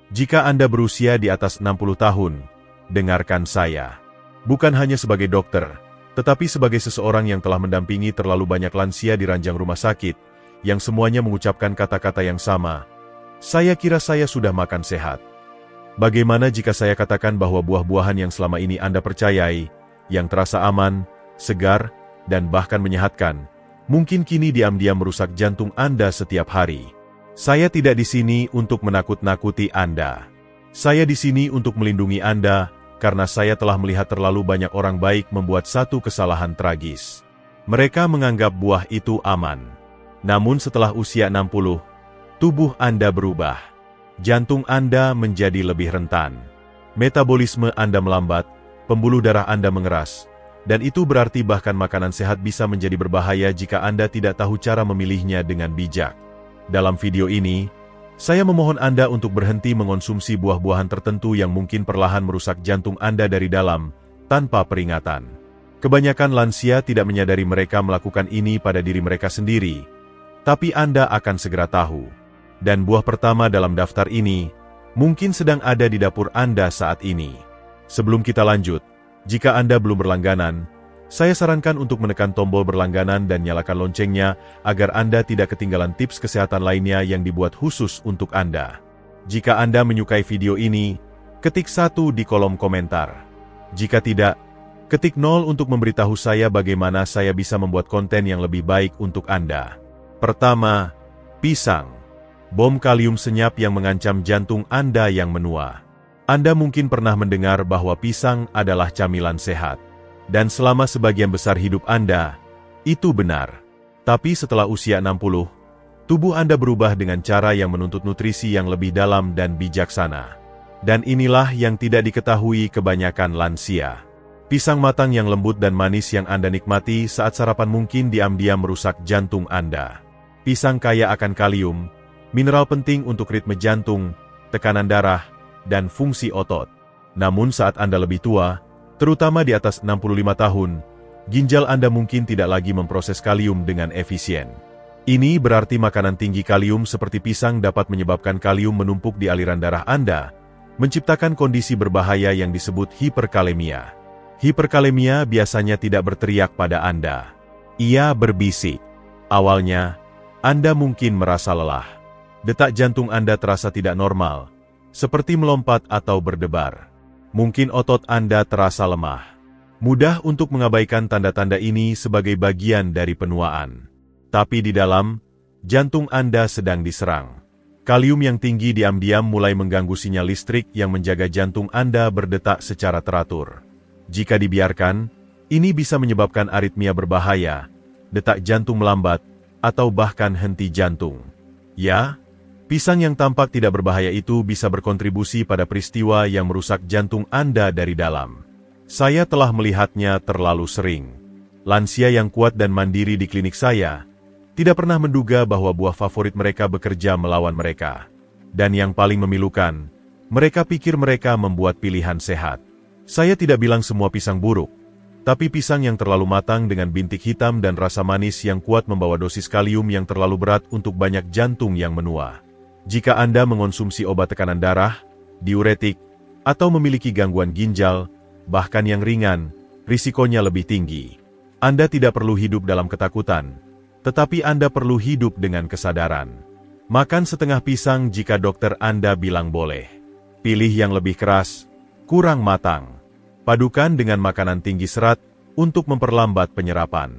Jika Anda berusia di atas 60 tahun, dengarkan saya. Bukan hanya sebagai dokter, tetapi sebagai seseorang yang telah mendampingi terlalu banyak lansia di ranjang rumah sakit, yang semuanya mengucapkan kata-kata yang sama. Saya kira saya sudah makan sehat. Bagaimana jika saya katakan bahwa buah-buahan yang selama ini Anda percayai, yang terasa aman, segar, dan bahkan menyehatkan, mungkin kini diam-diam merusak jantung Anda setiap hari. Saya tidak di sini untuk menakut-nakuti Anda. Saya di sini untuk melindungi Anda, karena saya telah melihat terlalu banyak orang baik membuat satu kesalahan tragis. Mereka menganggap buah itu aman. Namun setelah usia 60, tubuh Anda berubah. Jantung Anda menjadi lebih rentan. Metabolisme Anda melambat, pembuluh darah Anda mengeras, dan itu berarti bahkan makanan sehat bisa menjadi berbahaya jika Anda tidak tahu cara memilihnya dengan bijak. Dalam video ini, saya memohon Anda untuk berhenti mengonsumsi buah-buahan tertentu yang mungkin perlahan merusak jantung Anda dari dalam, tanpa peringatan. Kebanyakan lansia tidak menyadari mereka melakukan ini pada diri mereka sendiri, tapi Anda akan segera tahu. Dan buah pertama dalam daftar ini, mungkin sedang ada di dapur Anda saat ini. Sebelum kita lanjut, jika Anda belum berlangganan, saya sarankan untuk menekan tombol berlangganan dan nyalakan loncengnya agar Anda tidak ketinggalan tips kesehatan lainnya yang dibuat khusus untuk Anda. Jika Anda menyukai video ini, ketik 1 di kolom komentar. Jika tidak, ketik 0 untuk memberitahu saya bagaimana saya bisa membuat konten yang lebih baik untuk Anda. Pertama, pisang. Bom kalium senyap yang mengancam jantung Anda yang menua. Anda mungkin pernah mendengar bahwa pisang adalah camilan sehat. Dan selama sebagian besar hidup Anda, itu benar. Tapi setelah usia 60, tubuh Anda berubah dengan cara yang menuntut nutrisi yang lebih dalam dan bijaksana. Dan inilah yang tidak diketahui kebanyakan lansia. Pisang matang yang lembut dan manis yang Anda nikmati saat sarapan mungkin diam-diam merusak jantung Anda. Pisang kaya akan kalium, mineral penting untuk ritme jantung, tekanan darah, dan fungsi otot. Namun saat Anda lebih tua, terutama di atas 65 tahun, ginjal Anda mungkin tidak lagi memproses kalium dengan efisien. Ini berarti makanan tinggi kalium seperti pisang dapat menyebabkan kalium menumpuk di aliran darah Anda, menciptakan kondisi berbahaya yang disebut hiperkalemia. Hiperkalemia biasanya tidak berteriak pada Anda. Ia berbisik. Awalnya, Anda mungkin merasa lelah. Detak jantung Anda terasa tidak normal, seperti melompat atau berdebar. Mungkin otot Anda terasa lemah. Mudah untuk mengabaikan tanda-tanda ini sebagai bagian dari penuaan. Tapi di dalam, jantung Anda sedang diserang. Kalium yang tinggi diam-diam mulai mengganggu sinyal listrik yang menjaga jantung Anda berdetak secara teratur. Jika dibiarkan, ini bisa menyebabkan aritmia berbahaya, detak jantung melambat, atau bahkan henti jantung. Ya, pisang yang tampak tidak berbahaya itu bisa berkontribusi pada peristiwa yang merusak jantung Anda dari dalam. Saya telah melihatnya terlalu sering. Lansia yang kuat dan mandiri di klinik saya tidak pernah menduga bahwa buah favorit mereka bekerja melawan mereka. Dan yang paling memilukan, mereka pikir mereka membuat pilihan sehat. Saya tidak bilang semua pisang buruk, tapi pisang yang terlalu matang dengan bintik hitam dan rasa manis yang kuat membawa dosis kalium yang terlalu berat untuk banyak jantung yang menua. Jika Anda mengonsumsi obat tekanan darah, diuretik, atau memiliki gangguan ginjal, bahkan yang ringan, risikonya lebih tinggi. Anda tidak perlu hidup dalam ketakutan, tetapi Anda perlu hidup dengan kesadaran. Makan setengah pisang jika dokter Anda bilang boleh. Pilih yang lebih keras, kurang matang. Padukan dengan makanan tinggi serat untuk memperlambat penyerapan.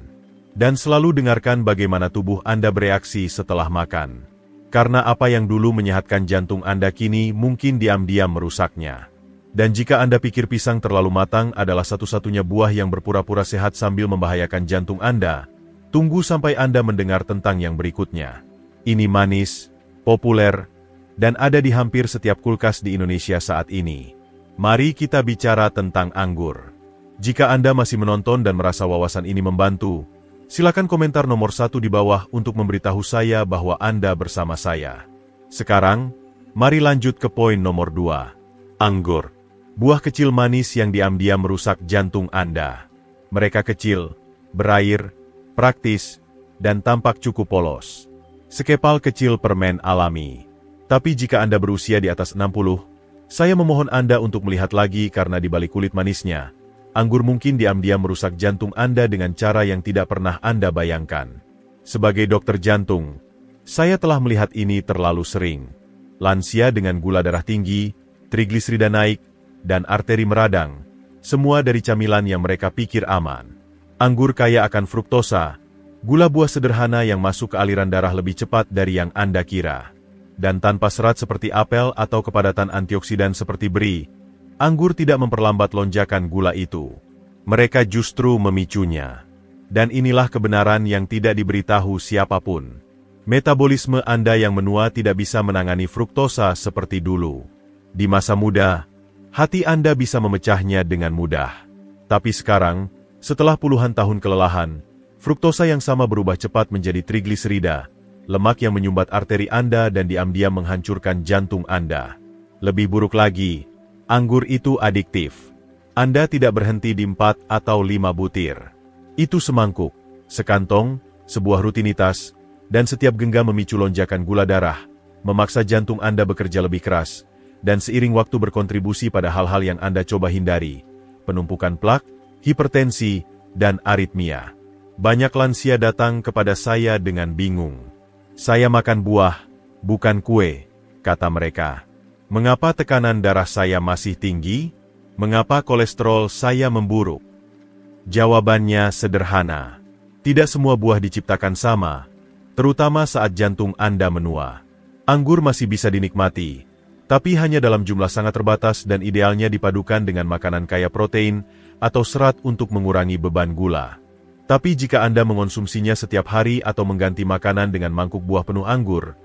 Dan selalu dengarkan bagaimana tubuh Anda bereaksi setelah makan. Karena apa yang dulu menyehatkan jantung Anda kini mungkin diam-diam merusaknya. Dan jika Anda pikir pisang terlalu matang adalah satu-satunya buah yang berpura-pura sehat sambil membahayakan jantung Anda, tunggu sampai Anda mendengar tentang yang berikutnya. Ini manis, populer, dan ada di hampir setiap kulkas di Indonesia saat ini. Mari kita bicara tentang anggur. Jika Anda masih menonton dan merasa wawasan ini membantu, silakan komentar nomor 1 di bawah untuk memberitahu saya bahwa Anda bersama saya. Sekarang, mari lanjut ke poin nomor 2. Anggur. Buah kecil manis yang diam-diam merusak jantung Anda. Mereka kecil, berair, praktis, dan tampak cukup polos. Sekepal kecil permen alami. Tapi jika Anda berusia di atas 60, saya memohon Anda untuk melihat lagi karena di balik kulit manisnya, anggur mungkin diam-diam merusak jantung Anda dengan cara yang tidak pernah Anda bayangkan. Sebagai dokter jantung, saya telah melihat ini terlalu sering. Lansia dengan gula darah tinggi, trigliserida naik, dan arteri meradang, semua dari camilan yang mereka pikir aman. Anggur kaya akan fruktosa, gula buah sederhana yang masuk ke aliran darah lebih cepat dari yang Anda kira. Dan tanpa serat seperti apel atau kepadatan antioksidan seperti beri, anggur tidak memperlambat lonjakan gula itu. Mereka justru memicunya. Dan inilah kebenaran yang tidak diberitahu siapapun. Metabolisme Anda yang menua tidak bisa menangani fruktosa seperti dulu. Di masa muda, hati Anda bisa memecahnya dengan mudah. Tapi sekarang, setelah puluhan tahun kelelahan, fruktosa yang sama berubah cepat menjadi trigliserida, lemak yang menyumbat arteri Anda dan diam-diam menghancurkan jantung Anda. Lebih buruk lagi, anggur itu adiktif. Anda tidak berhenti di 4 atau 5 butir. Itu semangkuk, sekantong, sebuah rutinitas, dan setiap genggam memicu lonjakan gula darah, memaksa jantung Anda bekerja lebih keras, dan seiring waktu berkontribusi pada hal-hal yang Anda coba hindari, penumpukan plak, hipertensi, dan aritmia. Banyak lansia datang kepada saya dengan bingung. Saya makan buah, bukan kue, kata mereka. Mengapa tekanan darah saya masih tinggi? Mengapa kolesterol saya memburuk? Jawabannya sederhana. Tidak semua buah diciptakan sama, terutama saat jantung Anda menua. Anggur masih bisa dinikmati, tapi hanya dalam jumlah sangat terbatas dan idealnya dipadukan dengan makanan kaya protein atau serat untuk mengurangi beban gula. Tapi jika Anda mengonsumsinya setiap hari atau mengganti makanan dengan mangkuk buah penuh anggur,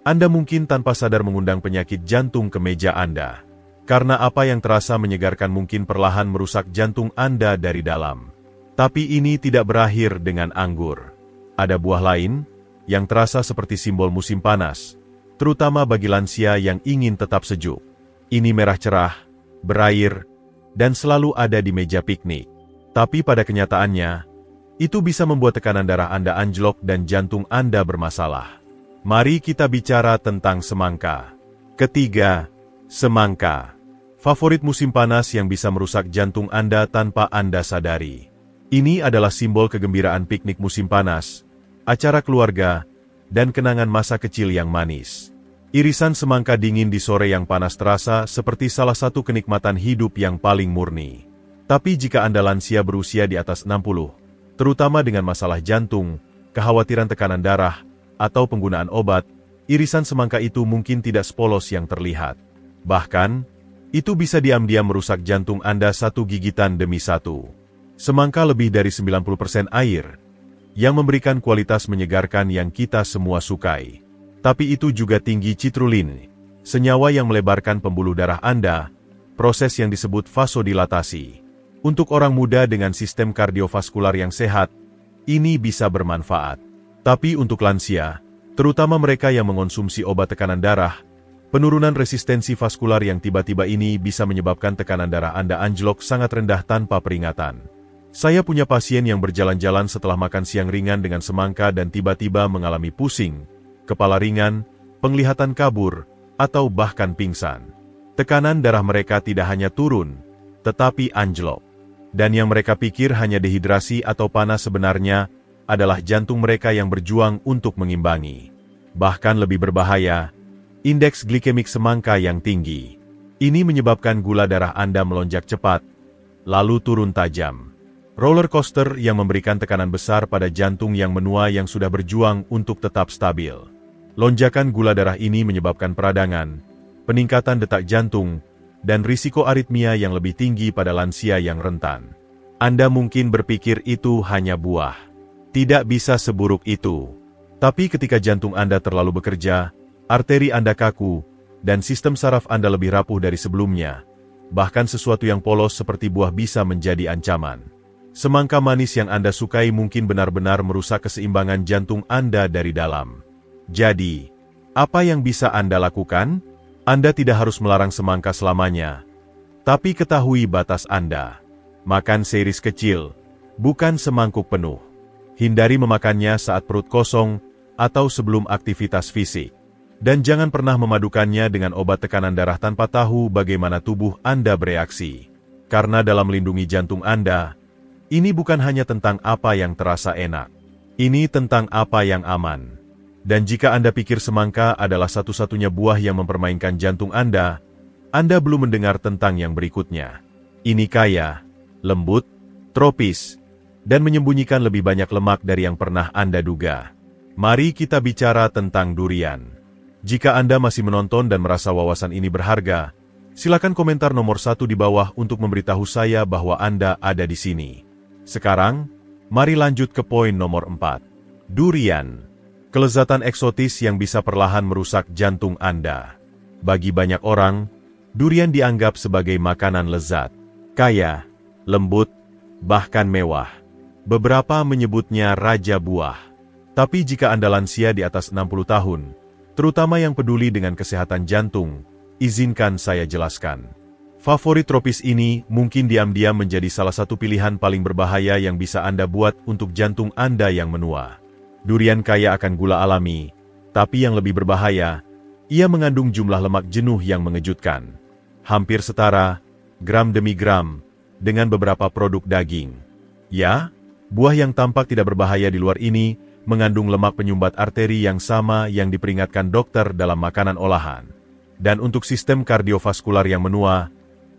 Anda mungkin tanpa sadar mengundang penyakit jantung ke meja Anda. Karena apa yang terasa menyegarkan mungkin perlahan merusak jantung Anda dari dalam. Tapi ini tidak berakhir dengan anggur. Ada buah lain, yang terasa seperti simbol musim panas, terutama bagi lansia yang ingin tetap sejuk. Ini merah cerah, berair, dan selalu ada di meja piknik. Tapi pada kenyataannya, itu bisa membuat tekanan darah Anda anjlok dan jantung Anda bermasalah. Mari kita bicara tentang semangka. Ketiga, semangka. Favorit musim panas yang bisa merusak jantung Anda tanpa Anda sadari. Ini adalah simbol kegembiraan piknik musim panas, acara keluarga, dan kenangan masa kecil yang manis. Irisan semangka dingin di sore yang panas terasa seperti salah satu kenikmatan hidup yang paling murni. Tapi jika Anda lansia berusia di atas 60, terutama dengan masalah jantung, kekhawatiran tekanan darah, atau penggunaan obat, irisan semangka itu mungkin tidak sepolos yang terlihat. Bahkan, itu bisa diam-diam merusak jantung Anda satu gigitan demi satu. Semangka lebih dari 90% air, yang memberikan kualitas menyegarkan yang kita semua sukai. Tapi itu juga tinggi citrulline, senyawa yang melebarkan pembuluh darah Anda, proses yang disebut vasodilatasi. Untuk orang muda dengan sistem kardiovaskular yang sehat, ini bisa bermanfaat. Tapi untuk lansia, terutama mereka yang mengonsumsi obat tekanan darah, penurunan resistensi vaskular yang tiba-tiba ini bisa menyebabkan tekanan darah Anda anjlok sangat rendah tanpa peringatan. Saya punya pasien yang berjalan-jalan setelah makan siang ringan dengan semangka dan tiba-tiba mengalami pusing, kepala ringan, penglihatan kabur, atau bahkan pingsan. Tekanan darah mereka tidak hanya turun, tetapi anjlok. Dan yang mereka pikir hanya dehidrasi atau panas sebenarnya adalah jantung mereka yang berjuang untuk mengimbangi. Bahkan lebih berbahaya, indeks glikemik semangka yang tinggi. Ini menyebabkan gula darah Anda melonjak cepat, lalu turun tajam. Roller coaster yang memberikan tekanan besar pada jantung yang menua yang sudah berjuang untuk tetap stabil. Lonjakan gula darah ini menyebabkan peradangan, peningkatan detak jantung, dan risiko aritmia yang lebih tinggi pada lansia yang rentan. Anda mungkin berpikir itu hanya buah. Tidak bisa seburuk itu. Tapi ketika jantung Anda terlalu bekerja, arteri Anda kaku, dan sistem saraf Anda lebih rapuh dari sebelumnya, bahkan sesuatu yang polos seperti buah bisa menjadi ancaman. Semangka manis yang Anda sukai mungkin benar-benar merusak keseimbangan jantung Anda dari dalam. Jadi, apa yang bisa Anda lakukan? Anda tidak harus melarang semangka selamanya. Tapi ketahui batas Anda. Makan seiris kecil, bukan semangkuk penuh. Hindari memakannya saat perut kosong atau sebelum aktivitas fisik. Dan jangan pernah memadukannya dengan obat tekanan darah tanpa tahu bagaimana tubuh Anda bereaksi. Karena dalam melindungi jantung Anda, ini bukan hanya tentang apa yang terasa enak. Ini tentang apa yang aman. Dan jika Anda pikir semangka adalah satu-satunya buah yang mempermainkan jantung Anda belum mendengar tentang yang berikutnya. Ini kaya, lembut, tropis, dan menyembunyikan lebih banyak lemak dari yang pernah Anda duga. Mari kita bicara tentang durian. Jika Anda masih menonton dan merasa wawasan ini berharga, silakan komentar nomor 1 di bawah untuk memberitahu saya bahwa Anda ada di sini. Sekarang, mari lanjut ke poin nomor 4. Durian. Kelezatan eksotis yang bisa perlahan merusak jantung Anda. Bagi banyak orang, durian dianggap sebagai makanan lezat, kaya, lembut, bahkan mewah. Beberapa menyebutnya raja buah. Tapi jika Anda lansia di atas 60 tahun, terutama yang peduli dengan kesehatan jantung, izinkan saya jelaskan. Favorit tropis ini mungkin diam-diam menjadi salah satu pilihan paling berbahaya yang bisa Anda buat untuk jantung Anda yang menua. Durian kaya akan gula alami, tapi yang lebih berbahaya, ia mengandung jumlah lemak jenuh yang mengejutkan. Hampir setara, gram demi gram, dengan beberapa produk daging. Ya, buah yang tampak tidak berbahaya di luar ini, mengandung lemak penyumbat arteri yang sama yang diperingatkan dokter dalam makanan olahan. Dan untuk sistem kardiovaskular yang menua,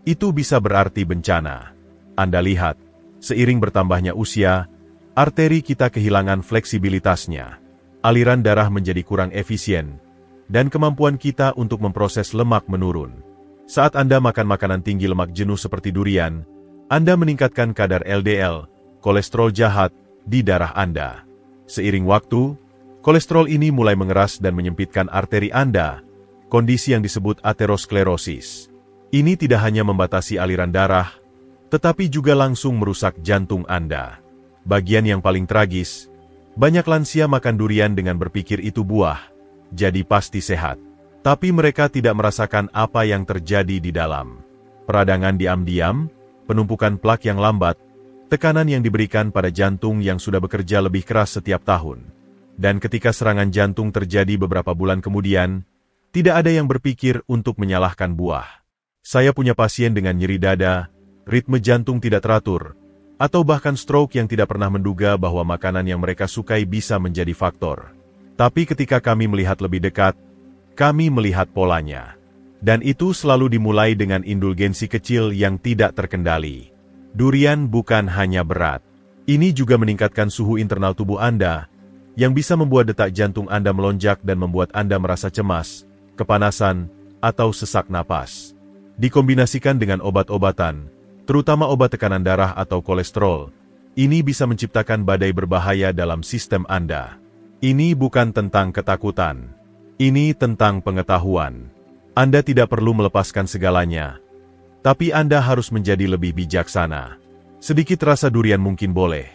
itu bisa berarti bencana. Anda lihat, seiring bertambahnya usia, arteri kita kehilangan fleksibilitasnya. Aliran darah menjadi kurang efisien, dan kemampuan kita untuk memproses lemak menurun. Saat Anda makan makanan tinggi lemak jenuh seperti durian, Anda meningkatkan kadar LDL, kolesterol jahat, di darah Anda. Seiring waktu, kolesterol ini mulai mengeras dan menyempitkan arteri Anda, kondisi yang disebut aterosklerosis. Ini tidak hanya membatasi aliran darah, tetapi juga langsung merusak jantung Anda. Bagian yang paling tragis, banyak lansia makan durian dengan berpikir itu buah, jadi pasti sehat. Tapi mereka tidak merasakan apa yang terjadi di dalam. Peradangan diam-diam, penumpukan plak yang lambat, tekanan yang diberikan pada jantung yang sudah bekerja lebih keras setiap tahun. Dan ketika serangan jantung terjadi beberapa bulan kemudian, tidak ada yang berpikir untuk menyalahkan buah. Saya punya pasien dengan nyeri dada, ritme jantung tidak teratur, atau bahkan stroke yang tidak pernah menduga bahwa makanan yang mereka sukai bisa menjadi faktor. Tapi ketika kami melihat lebih dekat, kami melihat polanya. Dan itu selalu dimulai dengan indulgensi kecil yang tidak terkendali. Durian bukan hanya berat. Ini juga meningkatkan suhu internal tubuh Anda, yang bisa membuat detak jantung Anda melonjak dan membuat Anda merasa cemas, kepanasan, atau sesak napas. Dikombinasikan dengan obat-obatan, terutama obat tekanan darah atau kolesterol, ini bisa menciptakan badai berbahaya dalam sistem Anda. Ini bukan tentang ketakutan. Ini tentang pengetahuan. Anda tidak perlu melepaskan segalanya, tapi Anda harus menjadi lebih bijaksana. Sedikit rasa durian mungkin boleh,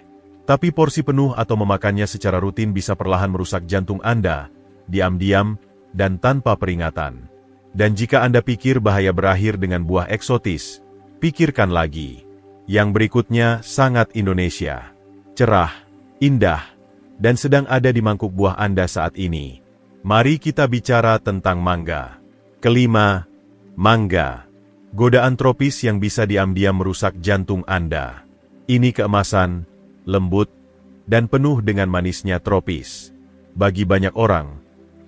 tapi porsi penuh atau memakannya secara rutin bisa perlahan merusak jantung Anda, diam-diam, dan tanpa peringatan. Dan jika Anda pikir bahaya berakhir dengan buah eksotis, pikirkan lagi. Yang berikutnya sangat Indonesia. Cerah, indah, dan sedang ada di mangkuk buah Anda saat ini. Mari kita bicara tentang mangga. Kelima, mangga. Godaan tropis yang bisa diam-diam merusak jantung Anda. Ini keemasan, lembut, dan penuh dengan manisnya tropis. Bagi banyak orang,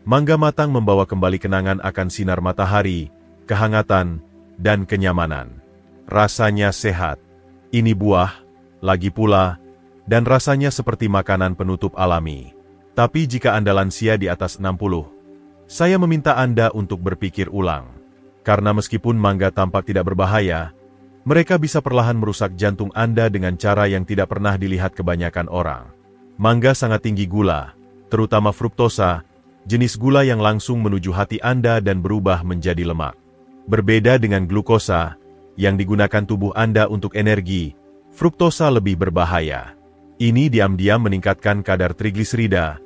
mangga matang membawa kembali kenangan akan sinar matahari, kehangatan, dan kenyamanan. Rasanya sehat. Ini buah, lagi pula, dan rasanya seperti makanan penutup alami. Tapi jika Anda lansia di atas 60, saya meminta Anda untuk berpikir ulang. Karena meskipun mangga tampak tidak berbahaya, mereka bisa perlahan merusak jantung Anda dengan cara yang tidak pernah dilihat kebanyakan orang. Mangga sangat tinggi gula, terutama fruktosa, jenis gula yang langsung menuju hati Anda dan berubah menjadi lemak. Berbeda dengan glukosa, yang digunakan tubuh Anda untuk energi, fruktosa lebih berbahaya. Ini diam-diam meningkatkan kadar trigliserida,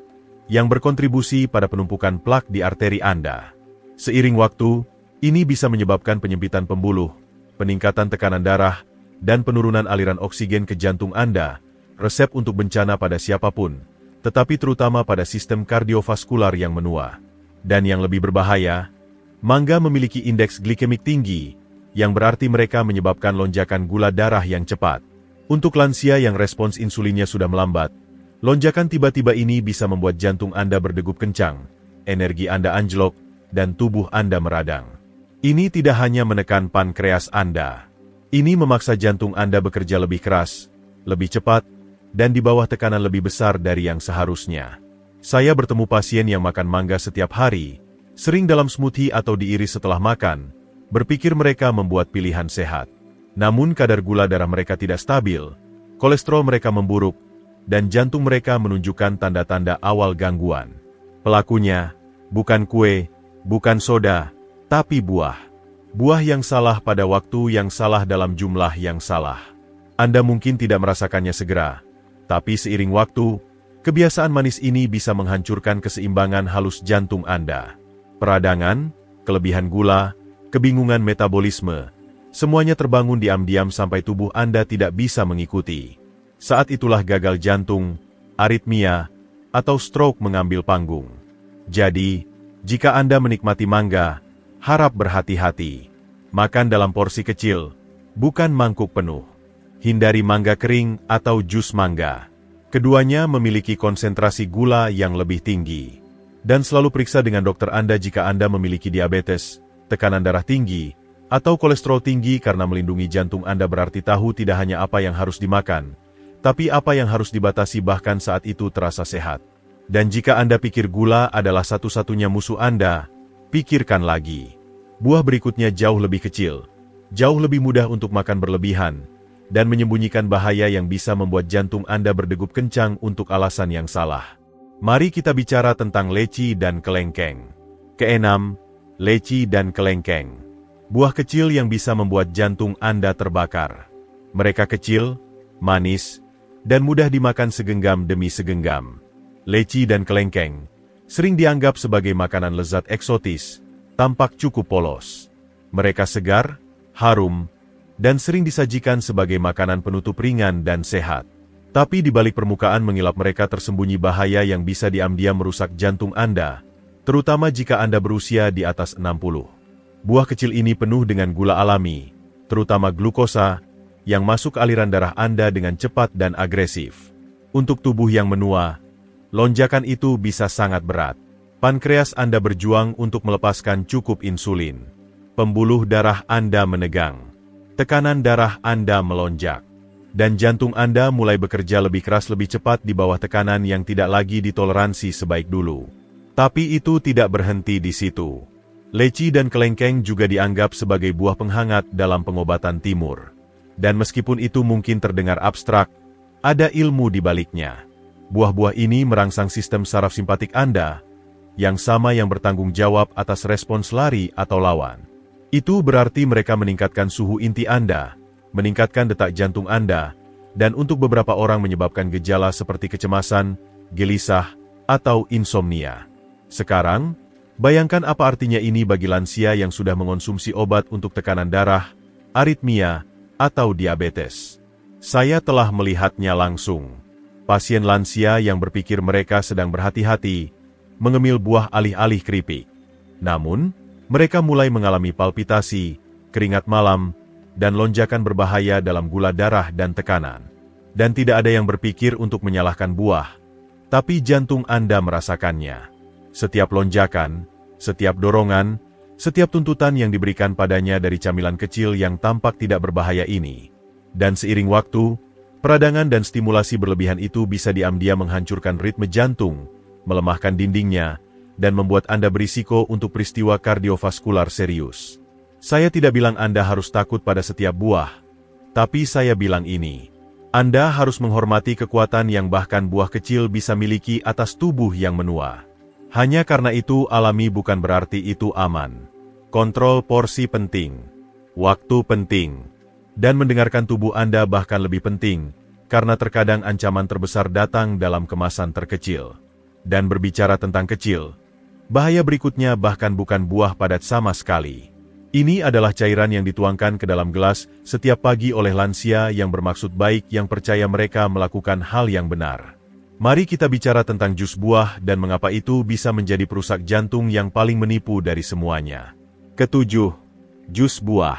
yang berkontribusi pada penumpukan plak di arteri Anda. Seiring waktu, ini bisa menyebabkan penyempitan pembuluh, peningkatan tekanan darah, dan penurunan aliran oksigen ke jantung Anda, resep untuk bencana pada siapapun, tetapi terutama pada sistem kardiovaskular yang menua. Dan yang lebih berbahaya, mangga memiliki indeks glikemik tinggi, yang berarti mereka menyebabkan lonjakan gula darah yang cepat. Untuk lansia yang respons insulinnya sudah melambat, lonjakan tiba-tiba ini bisa membuat jantung Anda berdegup kencang, energi Anda anjlok, dan tubuh Anda meradang. Ini tidak hanya menekan pankreas Anda. Ini memaksa jantung Anda bekerja lebih keras, lebih cepat, dan di bawah tekanan lebih besar dari yang seharusnya. Saya bertemu pasien yang makan mangga setiap hari, sering dalam smoothie atau diiris setelah makan, berpikir mereka membuat pilihan sehat. Namun kadar gula darah mereka tidak stabil, kolesterol mereka memburuk, dan jantung mereka menunjukkan tanda-tanda awal gangguan. Pelakunya, bukan kue, bukan soda, tapi buah. Buah yang salah pada waktu yang salah dalam jumlah yang salah. Anda mungkin tidak merasakannya segera, tapi seiring waktu, kebiasaan manis ini bisa menghancurkan keseimbangan halus jantung Anda. Peradangan, kelebihan gula, kebingungan metabolisme, semuanya terbangun diam-diam sampai tubuh Anda tidak bisa mengikuti. Saat itulah gagal jantung, aritmia, atau stroke mengambil panggung. Jadi, jika Anda menikmati mangga, harap berhati-hati. Makan dalam porsi kecil, bukan mangkuk penuh. Hindari mangga kering atau jus mangga. Keduanya memiliki konsentrasi gula yang lebih tinggi. Dan selalu periksa dengan dokter Anda jika Anda memiliki diabetes, tekanan darah tinggi, atau kolesterol tinggi karena melindungi jantung Anda berarti tahu tidak hanya apa yang harus dimakan, tapi apa yang harus dibatasi bahkan saat itu terasa sehat. Dan jika Anda pikir gula adalah satu-satunya musuh Anda, pikirkan lagi. Buah berikutnya jauh lebih kecil, jauh lebih mudah untuk makan berlebihan, dan menyembunyikan bahaya yang bisa membuat jantung Anda berdegup kencang untuk alasan yang salah. Mari kita bicara tentang leci dan kelengkeng. Keenam, leci dan kelengkeng. Buah kecil yang bisa membuat jantung Anda terbakar. Mereka kecil, manis, dan mudah dimakan segenggam demi segenggam. Leci dan kelengkeng sering dianggap sebagai makanan lezat eksotis, tampak cukup polos. Mereka segar, harum, dan sering disajikan sebagai makanan penutup ringan dan sehat. Tapi di balik permukaan mengilap mereka tersembunyi bahaya yang bisa diam-diam merusak jantung Anda, terutama jika Anda berusia di atas 60. Buah kecil ini penuh dengan gula alami, terutama glukosa, yang masuk aliran darah Anda dengan cepat dan agresif. Untuk tubuh yang menua, lonjakan itu bisa sangat berat. Pankreas Anda berjuang untuk melepaskan cukup insulin. Pembuluh darah Anda menegang. Tekanan darah Anda melonjak. Dan jantung Anda mulai bekerja lebih keras lebih cepat di bawah tekanan yang tidak lagi ditoleransi sebaik dulu. Tapi itu tidak berhenti di situ. Leci dan kelengkeng juga dianggap sebagai buah penghangat dalam pengobatan timur. Dan meskipun itu mungkin terdengar abstrak, ada ilmu di baliknya. Buah-buah ini merangsang sistem saraf simpatik Anda, yang sama yang bertanggung jawab atas respons lari atau lawan. Itu berarti mereka meningkatkan suhu inti Anda, meningkatkan detak jantung Anda, dan untuk beberapa orang menyebabkan gejala seperti kecemasan, gelisah, atau insomnia. Sekarang, bayangkan apa artinya ini bagi lansia yang sudah mengonsumsi obat untuk tekanan darah, aritmia, atau diabetes. Saya telah melihatnya langsung. Pasien lansia yang berpikir mereka sedang berhati-hati, mengemil buah alih-alih keripik. Namun, mereka mulai mengalami palpitasi, keringat malam, dan lonjakan berbahaya dalam gula darah dan tekanan. Dan tidak ada yang berpikir untuk menyalahkan buah, tapi jantung Anda merasakannya. Setiap lonjakan, setiap dorongan, setiap tuntutan yang diberikan padanya dari camilan kecil yang tampak tidak berbahaya ini. Dan seiring waktu, peradangan dan stimulasi berlebihan itu bisa diam-diam menghancurkan ritme jantung, melemahkan dindingnya, dan membuat Anda berisiko untuk peristiwa kardiovaskular serius. Saya tidak bilang Anda harus takut pada setiap buah, tapi saya bilang ini. Anda harus menghormati kekuatan yang bahkan buah kecil bisa miliki atas tubuh yang menua. Hanya karena itu alami bukan berarti itu aman. Kontrol porsi penting, waktu penting, dan mendengarkan tubuh Anda bahkan lebih penting, karena terkadang ancaman terbesar datang dalam kemasan terkecil. Dan berbicara tentang kecil, bahaya berikutnya bahkan bukan buah padat sama sekali. Ini adalah cairan yang dituangkan ke dalam gelas setiap pagi oleh lansia yang bermaksud baik yang percaya mereka melakukan hal yang benar. Mari kita bicara tentang jus buah dan mengapa itu bisa menjadi perusak jantung yang paling menipu dari semuanya. Ketujuh, jus buah.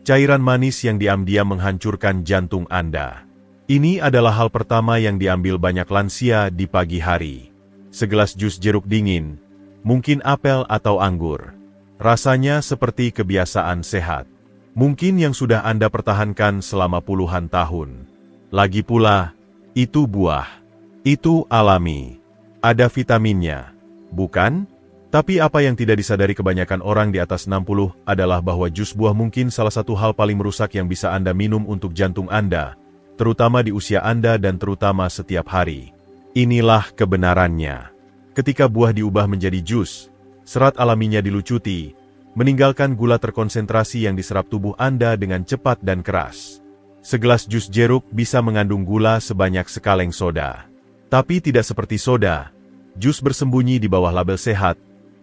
Cairan manis yang diam-diam menghancurkan jantung Anda. Ini adalah hal pertama yang diambil banyak lansia di pagi hari. Segelas jus jeruk dingin, mungkin apel atau anggur. Rasanya seperti kebiasaan sehat. Mungkin yang sudah Anda pertahankan selama puluhan tahun. Lagi pula, itu buah. Itu alami. Ada vitaminnya. Bukan? Tapi apa yang tidak disadari kebanyakan orang di atas 60 adalah bahwa jus buah mungkin salah satu hal paling merusak yang bisa Anda minum untuk jantung Anda, terutama di usia Anda dan terutama setiap hari. Inilah kebenarannya. Ketika buah diubah menjadi jus, serat alaminya dilucuti, meninggalkan gula terkonsentrasi yang diserap tubuh Anda dengan cepat dan keras. Segelas jus jeruk bisa mengandung gula sebanyak sekaleng soda. Tapi tidak seperti soda, jus bersembunyi di bawah label sehat,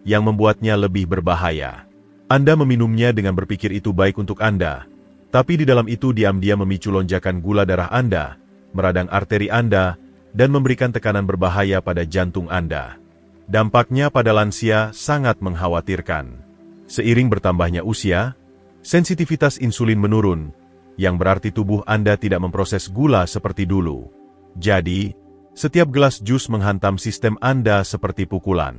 yang membuatnya lebih berbahaya. Anda meminumnya dengan berpikir itu baik untuk Anda, tapi di dalam itu diam-diam memicu lonjakan gula darah Anda, meradang arteri Anda, dan memberikan tekanan berbahaya pada jantung Anda. Dampaknya pada lansia sangat mengkhawatirkan. Seiring bertambahnya usia, sensitivitas insulin menurun, yang berarti tubuh Anda tidak memproses gula seperti dulu. Jadi, setiap gelas jus menghantam sistem Anda seperti pukulan.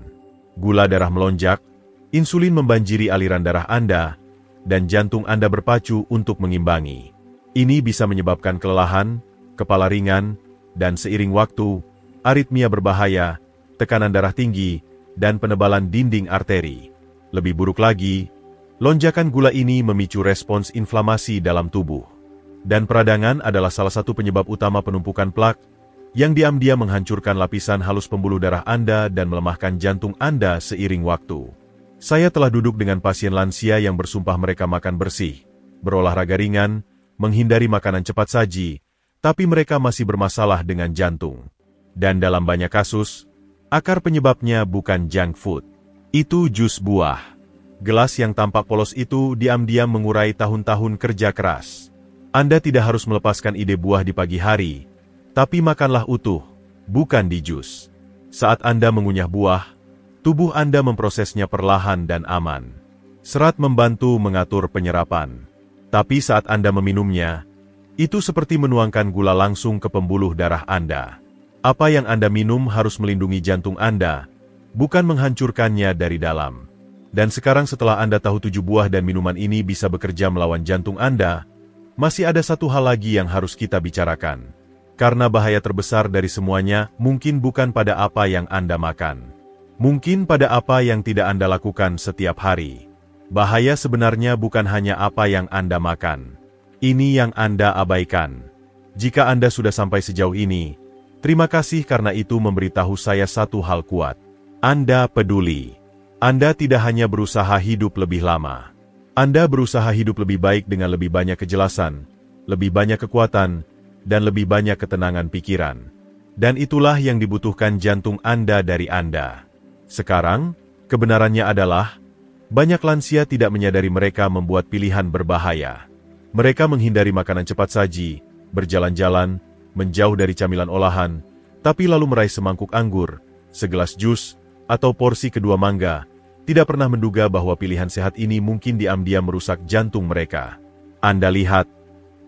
Gula darah melonjak, insulin membanjiri aliran darah Anda, dan jantung Anda berpacu untuk mengimbangi. Ini bisa menyebabkan kelelahan, kepala ringan, dan seiring waktu, aritmia berbahaya, tekanan darah tinggi, dan penebalan dinding arteri. Lebih buruk lagi, lonjakan gula ini memicu respons inflamasi dalam tubuh. Dan peradangan adalah salah satu penyebab utama penumpukan plak, yang diam-diam menghancurkan lapisan halus pembuluh darah Anda dan melemahkan jantung Anda seiring waktu. Saya telah duduk dengan pasien lansia yang bersumpah mereka makan bersih, berolahraga ringan, menghindari makanan cepat saji, tapi mereka masih bermasalah dengan jantung. Dan dalam banyak kasus, akar penyebabnya bukan junk food. Itu jus buah. Gelas yang tampak polos itu diam-diam mengurai tahun-tahun kerja keras. Anda tidak harus melepaskan ide buah di pagi hari, tapi makanlah utuh, bukan di jus. Saat Anda mengunyah buah, tubuh Anda memprosesnya perlahan dan aman. Serat membantu mengatur penyerapan. Tapi saat Anda meminumnya, itu seperti menuangkan gula langsung ke pembuluh darah Anda. Apa yang Anda minum harus melindungi jantung Anda, bukan menghancurkannya dari dalam. Dan sekarang setelah Anda tahu 7 buah dan minuman ini bisa bekerja melawan jantung Anda, masih ada satu hal lagi yang harus kita bicarakan. Karena bahaya terbesar dari semuanya mungkin bukan pada apa yang Anda makan. Mungkin pada apa yang tidak Anda lakukan setiap hari. Bahaya sebenarnya bukan hanya apa yang Anda makan. Ini yang Anda abaikan. Jika Anda sudah sampai sejauh ini, terima kasih karena itu memberitahu saya satu hal kuat. Anda peduli. Anda tidak hanya berusaha hidup lebih lama. Anda berusaha hidup lebih baik dengan lebih banyak kejelasan, lebih banyak kekuatan, dan lebih banyak ketenangan pikiran. Dan itulah yang dibutuhkan jantung Anda dari Anda. Sekarang, kebenarannya adalah, banyak lansia tidak menyadari mereka membuat pilihan berbahaya. Mereka menghindari makanan cepat saji, berjalan-jalan, menjauh dari camilan olahan, tapi lalu meraih semangkuk anggur, segelas jus, atau porsi kedua mangga, tidak pernah menduga bahwa pilihan sehat ini mungkin diam-diam merusak jantung mereka. Anda lihat,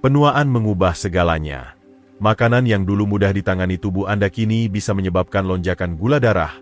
penuaan mengubah segalanya. Makanan yang dulu mudah ditangani tubuh Anda kini bisa menyebabkan lonjakan gula darah,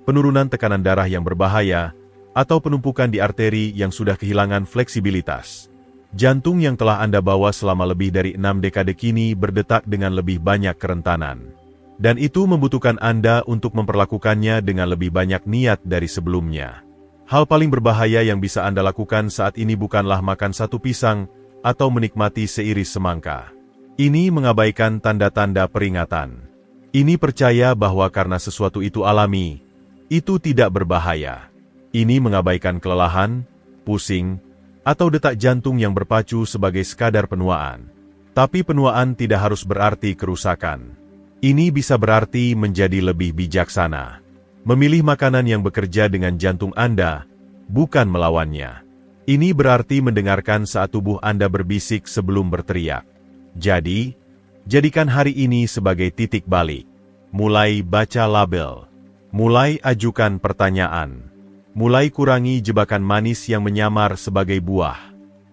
penurunan tekanan darah yang berbahaya, atau penumpukan di arteri yang sudah kehilangan fleksibilitas. Jantung yang telah Anda bawa selama lebih dari 6 dekade kini berdetak dengan lebih banyak kerentanan. Dan itu membutuhkan Anda untuk memperlakukannya dengan lebih banyak niat dari sebelumnya. Hal paling berbahaya yang bisa Anda lakukan saat ini bukanlah makan satu pisang atau menikmati seiris semangka. Ini mengabaikan tanda-tanda peringatan. Ini percaya bahwa karena sesuatu itu alami, itu tidak berbahaya. Ini mengabaikan kelelahan, pusing, atau detak jantung yang berpacu sebagai sekadar penuaan. Tapi penuaan tidak harus berarti kerusakan. Ini bisa berarti menjadi lebih bijaksana. Memilih makanan yang bekerja dengan jantung Anda, bukan melawannya. Ini berarti mendengarkan saat tubuh Anda berbisik sebelum berteriak. Jadi, jadikan hari ini sebagai titik balik. Mulai baca label. Mulai ajukan pertanyaan. Mulai kurangi jebakan manis yang menyamar sebagai buah.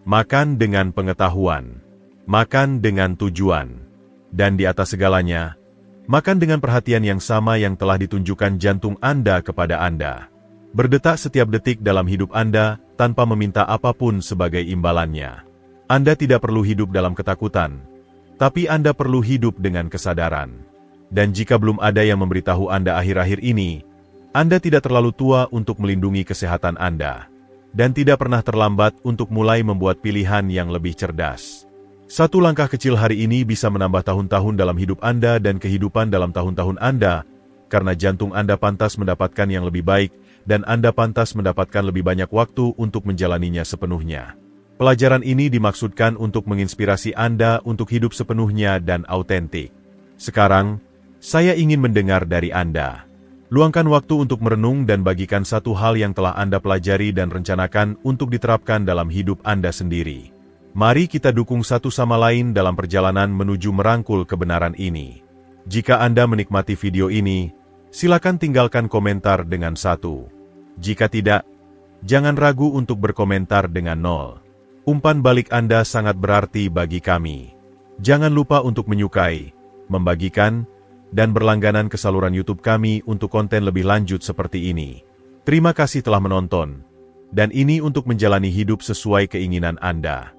Makan dengan pengetahuan. Makan dengan tujuan. Dan di atas segalanya, makan dengan perhatian yang sama yang telah ditunjukkan jantung Anda kepada Anda. Berdetak setiap detik dalam hidup Anda tanpa meminta apapun sebagai imbalannya. Anda tidak perlu hidup dalam ketakutan, tapi Anda perlu hidup dengan kesadaran. Dan jika belum ada yang memberitahu Anda akhir-akhir ini, Anda tidak terlalu tua untuk melindungi kesehatan Anda, dan tidak pernah terlambat untuk mulai membuat pilihan yang lebih cerdas. Satu langkah kecil hari ini bisa menambah tahun-tahun dalam hidup Anda dan kehidupan dalam tahun-tahun Anda, karena jantung Anda pantas mendapatkan yang lebih baik, dan Anda pantas mendapatkan lebih banyak waktu untuk menjalaninya sepenuhnya. Pelajaran ini dimaksudkan untuk menginspirasi Anda untuk hidup sepenuhnya dan autentik. Sekarang, saya ingin mendengar dari Anda. Luangkan waktu untuk merenung dan bagikan satu hal yang telah Anda pelajari dan rencanakan untuk diterapkan dalam hidup Anda sendiri. Mari kita dukung satu sama lain dalam perjalanan menuju merangkul kebenaran ini. Jika Anda menikmati video ini, silakan tinggalkan komentar dengan 1. Jika tidak, jangan ragu untuk berkomentar dengan 0. Umpan balik Anda sangat berarti bagi kami. Jangan lupa untuk menyukai, membagikan, dan berlangganan ke saluran YouTube kami untuk konten lebih lanjut seperti ini. Terima kasih telah menonton, dan ini untuk menjalani hidup sesuai keinginan Anda.